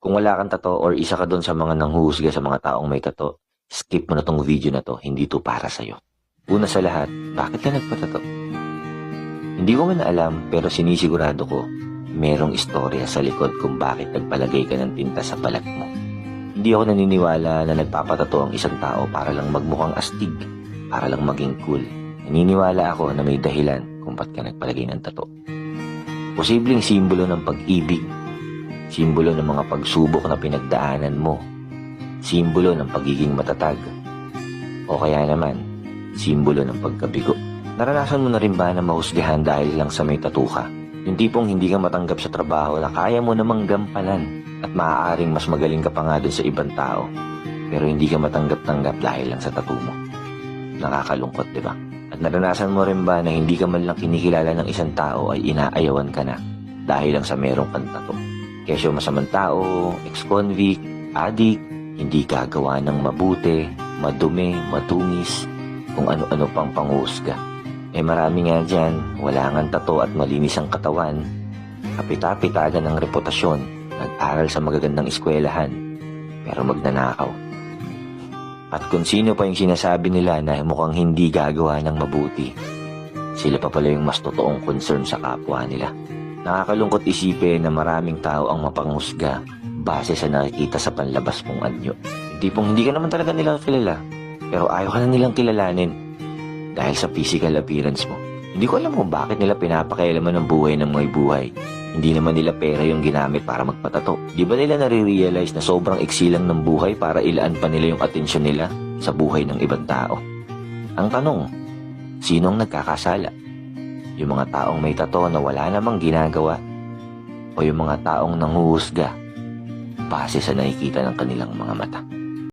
Kung wala kang tato or isa ka doon sa mga nanghuhusga sa mga taong may tato, skip mo na tong video na to, hindi to para sa'yo. Una sa lahat, bakit ka nagpatato? Hindi ko man alam pero sinisigurado ko, merong istorya sa likod kung bakit nagpalagay ka ng tinta sa balat mo. Hindi ako naniniwala na nagpapatato ang isang tao para lang magmukhang astig, para lang maging cool. Naniniwala ako na may dahilan kung ba't ka nagpalagay ng tato. Posibleng simbolo ng pag-ibig, simbolo ng mga pagsubok na pinagdaanan mo, simbolo ng pagiging matatag, o kaya naman, simbolo ng pagkabigo. Naranasan mo na rin ba na mahusgahan dahil lang sa may tattoo ka? Yung tipong hindi ka matanggap sa trabaho na kaya mo namang gampanan at maaaring mas magaling ka pa nga dun sa ibang tao, pero hindi ka matanggap-tanggap dahil lang sa tattoo mo. Nakakalungkot, di ba? At naranasan mo rin ba na hindi ka man lang kinikilala ng isang tao ay inaayawan ka na dahil lang sa merong kang tattoo? Kesyo masamang tao, ex-convict, addict, hindi gagawa ng mabuti, madumi, matungis, kung ano-ano pang panghusga. Marami nga dyan, wala ngang tato at malinis ang katawan, kapita-pitagan ng reputasyon, nag-aral sa magagandang eskwelahan, pero magnanakaw. At kung sino pa yung sinasabi nila na mukhang hindi gagawa ng mabuti, sila pa pala yung mas totoong concern sa kapwa nila. Nakakalungkot isipin na maraming tao ang mapanghusga base sa nakikita sa panlabas mong anyo. Tipong hindi ka naman talaga nila kilala, pero ayaw ka na nilang kilalanin dahil sa physical appearance mo. Hindi ko alam kung bakit nila pinapakialaman ng buhay ng may buhay. Hindi naman nila pera yung ginamit para magpatato. Di ba nila nare-realize na sobrang iksi lang ng buhay para ilaan pa nila yung atensyon nila sa buhay ng ibang tao? Ang tanong, sino ang nagkakasala? Yung mga taong may tato na wala namang ginagawa? O yung mga taong nanghuhusga base sa nakikita ng kanilang mga mata?